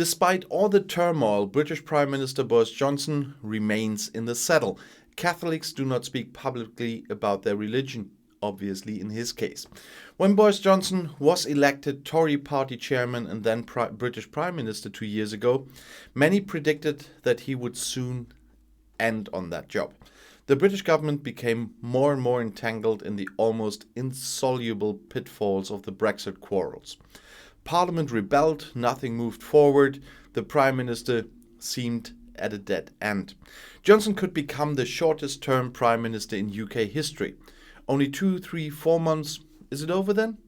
Despite all the turmoil, British Prime Minister Boris Johnson remains in the saddle. Catholics do not speak publicly about their religion, obviously in his case. When Boris Johnson was elected Tory party chairman and then British Prime Minister 2 years ago, many predicted that he would soon end on that job. The British government became more and more entangled in the almost insoluble pitfalls of the Brexit quarrels. Parliament rebelled, nothing moved forward, the Prime Minister seemed at a dead end. Johnson could become the shortest term Prime Minister in UK history. Only 2, 3, 4 months, is it over then?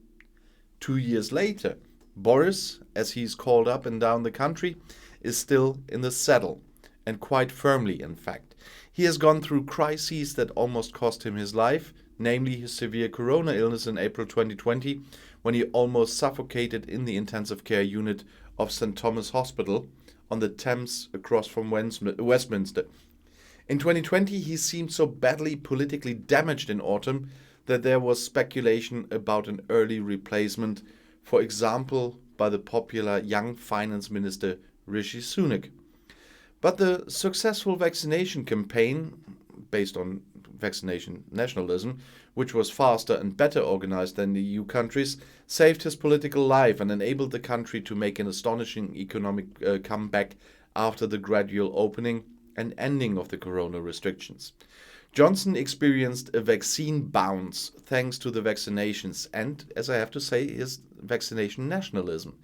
2 years later, Boris, as he's called up and down the country, is still in the saddle, and quite firmly in fact. He has gone through crises that almost cost him his life, namely his severe corona illness in April 2020, when he almost suffocated in the intensive care unit of St. Thomas Hospital on the Thames across from Westminster. In 2020, he seemed so badly politically damaged in autumn that there was speculation about an early replacement, for example, by the popular young finance minister Rishi Sunak. But the successful vaccination campaign, based on vaccination nationalism, which was faster and better organized than the EU countries, saved his political life and enabled the country to make an astonishing economic comeback after the gradual opening and ending of the corona restrictions. Johnson experienced a vaccine bounce thanks to the vaccinations and, as I have to say, his vaccination nationalism.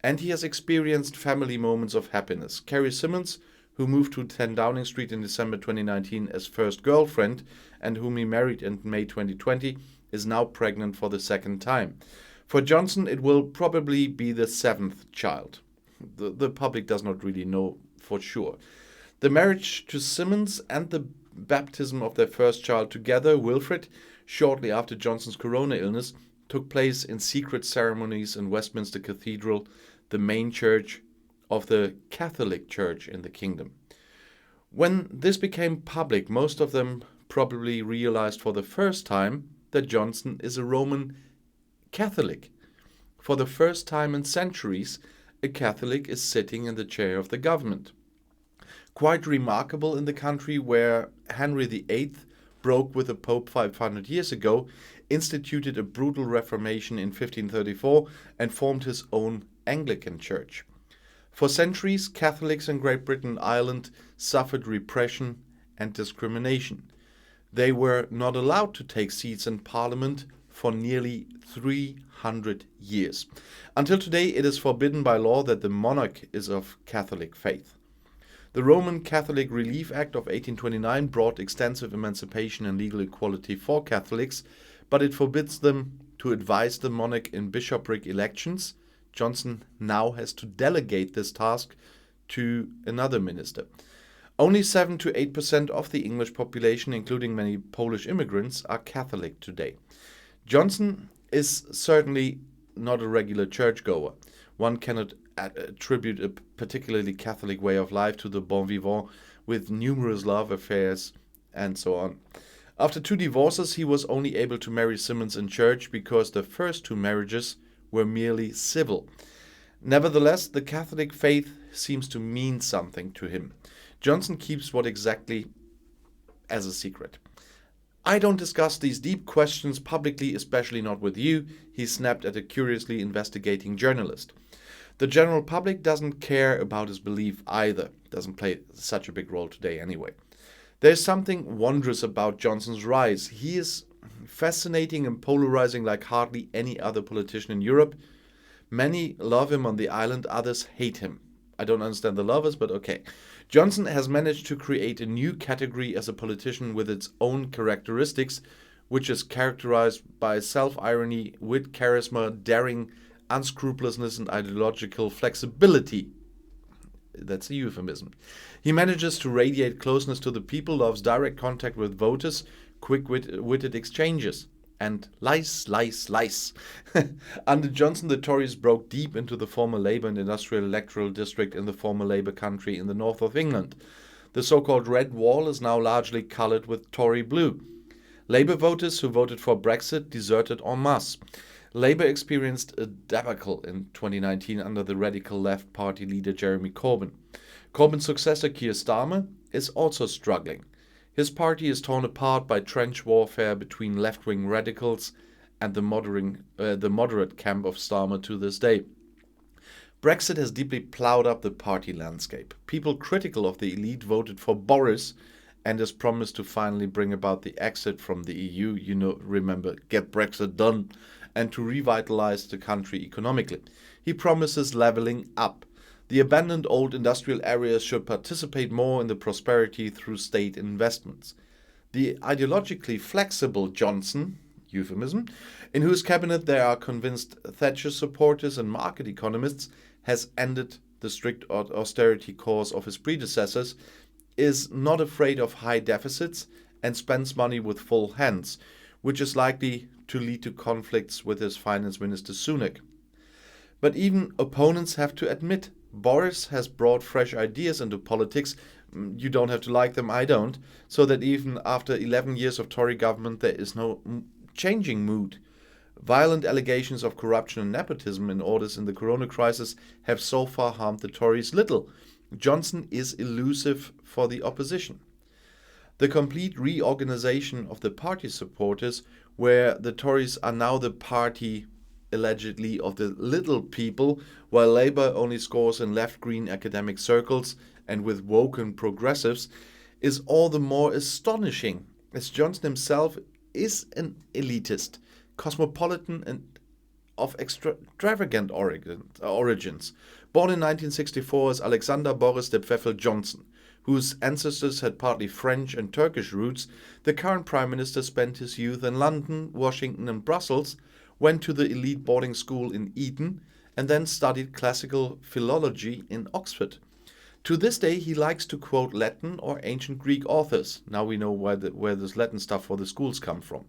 And he has experienced family moments of happiness. Carrie Symonds, who moved to 10 Downing Street in December 2019 as first girlfriend and whom he married in May 2020, is now pregnant for the second time. For Johnson, it will probably be the 7th child. The public does not really know for sure. The marriage to Symonds and the baptism of their first child together, Wilfred, shortly after Johnson's corona illness, took place in secret ceremonies in Westminster Cathedral, the main church of the Catholic Church in the kingdom. When this became public, most of them probably realized for the first time that Johnson is a Roman Catholic. For the first time in centuries, a Catholic is sitting in the chair of the government. Quite remarkable in the country where Henry VIII broke with the Pope 500 years ago, instituted a brutal reformation in 1534 and formed his own Anglican Church. For centuries, Catholics in Great Britain and Ireland suffered repression and discrimination. They were not allowed to take seats in Parliament for nearly 300 years. Until today, it is forbidden by law that the monarch is of Catholic faith. The Roman Catholic Relief Act of 1829 brought extensive emancipation and legal equality for Catholics, but it forbids them to advise the monarch in bishopric elections. Johnson now has to delegate this task to another minister. Only 7 to 8% of the English population, including many Polish immigrants, are Catholic today. Johnson is certainly not a regular churchgoer. One cannot attribute a particularly Catholic way of life to the bon vivant with numerous love affairs and so on. After 2 divorces, he was only able to marry Symonds in church because the first 2 marriages were merely civil. Nevertheless, the Catholic faith seems to mean something to him. Johnson keeps what exactly as a secret. "I don't discuss these deep questions publicly, especially not with you," he snapped at a curiously investigating journalist. The general public doesn't care about his belief either. Doesn't play such a big role today anyway. There's something wondrous about Johnson's rise. He is fascinating and polarizing like hardly any other politician in Europe. Many love him on the island, others hate him. I don't understand the lovers, but okay. Johnson has managed to create a new category as a politician with its own characteristics, which is characterized by self-irony, wit, charisma, daring, unscrupulousness, and ideological flexibility. That's a euphemism. He manages to radiate closeness to the people, loves direct contact with voters, quick-witted exchanges, and lies. Under Johnson, the Tories broke deep into the former Labour and Industrial Electoral District in the former Labour country in the north of England. The so-called Red Wall is now largely coloured with Tory blue. Labour voters who voted for Brexit deserted en masse. Labour experienced a debacle in 2019 under the radical left party leader Jeremy Corbyn. Corbyn's successor Keir Starmer is also struggling. His party is torn apart by trench warfare between left-wing radicals and the moderate camp of Starmer to this day. Brexit has deeply ploughed up the party landscape. People critical of the elite voted for Boris and his promise to finally bring about the exit from the EU, remember, get Brexit done, and to revitalize the country economically. He promises levelling up. The abandoned old industrial areas should participate more in the prosperity through state investments. The ideologically flexible Johnson, euphemism, in whose cabinet there are convinced Thatcher supporters and market economists, has ended the strict austerity course of his predecessors, is not afraid of high deficits, and spends money with full hands, which is likely to lead to conflicts with his finance minister Sunak. But even opponents have to admit Boris has brought fresh ideas into politics. You don't have to like them, I don't, so that even after 11 years of Tory government there is no changing mood. Violent allegations of corruption and nepotism in orders in the corona crisis have so far harmed the Tories little. Johnson is elusive for the opposition. The complete reorganization of the party supporters, where the Tories are now the party allegedly of the little people, while Labour only scores in left-green academic circles and with woken progressives, is all the more astonishing, as Johnson himself is an elitist, cosmopolitan and of extravagant origins. Born in 1964 as Alexander Boris de Pfeffel Johnson, whose ancestors had partly French and Turkish roots, the current Prime Minister spent his youth in London, Washington and Brussels, went to the elite boarding school in Eton, and then studied classical philology in Oxford. To this day, he likes to quote Latin or ancient Greek authors. Now we know where this Latin stuff for the schools come from.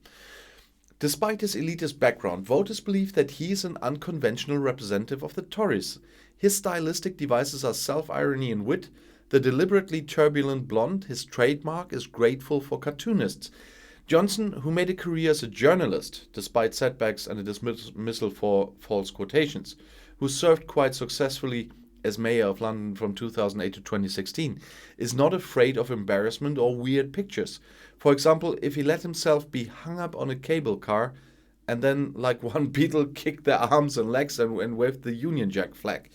Despite his elitist background, voters believe that he is an unconventional representative of the Tories. His stylistic devices are self-irony and wit. The deliberately turbulent blonde, his trademark, is grateful for cartoonists. Johnson, who made a career as a journalist, despite setbacks and a dismissal for false quotations, who served quite successfully as mayor of London from 2008 to 2016, is not afraid of embarrassment or weird pictures. For example, if he let himself be hung up on a cable car and then, like one beetle, kicked their arms and legs and waved the Union Jack flag.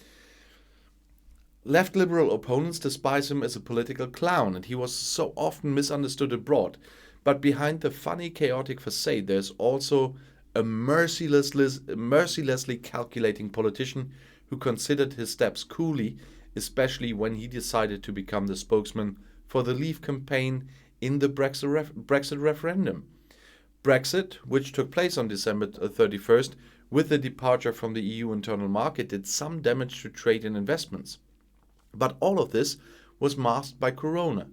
Left liberal opponents despise him as a political clown, and he was so often misunderstood abroad. But behind the funny, chaotic facade, there's also a mercilessly calculating politician who considered his steps coolly, especially when he decided to become the spokesman for the Leave campaign in the Brexit referendum. Brexit, which took place on December 31st, with the departure from the EU internal market, did some damage to trade and investments. But all of this was masked by Corona.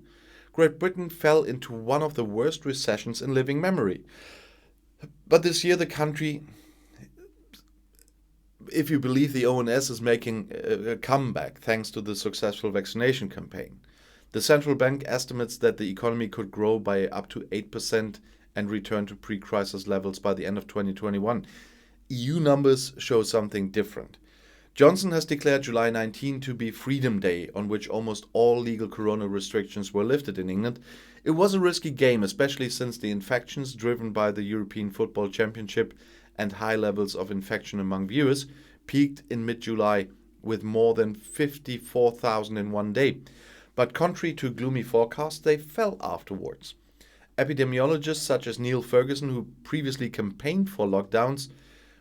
Great Britain fell into one of the worst recessions in living memory. But this year the country, if you believe the ONS, is making a comeback thanks to the successful vaccination campaign. The central bank estimates that the economy could grow by up to 8% and return to pre-crisis levels by the end of 2021. EU numbers show something different. Johnson has declared July 19 to be Freedom Day, on which almost all legal corona restrictions were lifted in England. It was a risky game, especially since the infections driven by the European Football Championship and high levels of infection among viewers peaked in mid-July with more than 54,000 in one day. But contrary to gloomy forecasts, they fell afterwards. Epidemiologists such as Neil Ferguson, who previously campaigned for lockdowns,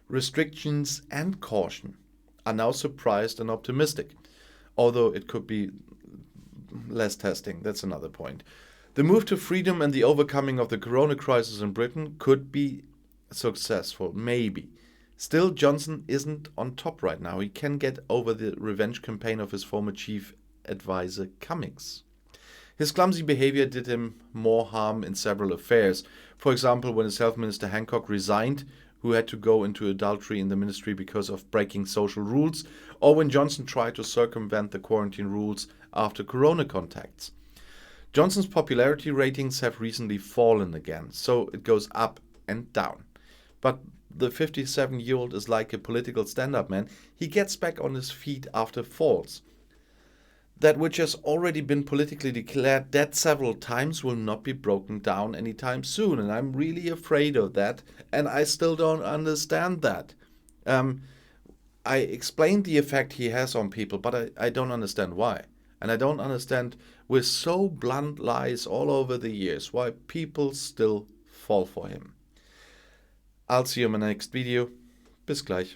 restrictions and caution, are now surprised and optimistic, although it could be less testing. That's another point. The move to freedom and the overcoming of the corona crisis in Britain could be successful, maybe. Still, Johnson isn't on top right now. He can get over the revenge campaign of his former chief advisor Cummings. His clumsy behavior did him more harm in several affairs. For example, when his health minister Hancock resigned, who had to go into adultery in the ministry because of breaking social rules, or when Johnson tried to circumvent the quarantine rules after corona contacts. Johnson's popularity ratings have recently fallen again, so it goes up and down. But the 57-year-old is like a political stand-up man. He gets back on his feet after falls. That which has already been politically declared dead several times will not be broken down anytime soon, and I'm really afraid of that, and I still don't understand that. I explained the effect he has on people, but I don't understand why. And I don't understand, with so blunt lies all over the years, why people still fall for him. I'll see you in my next video. Bis gleich.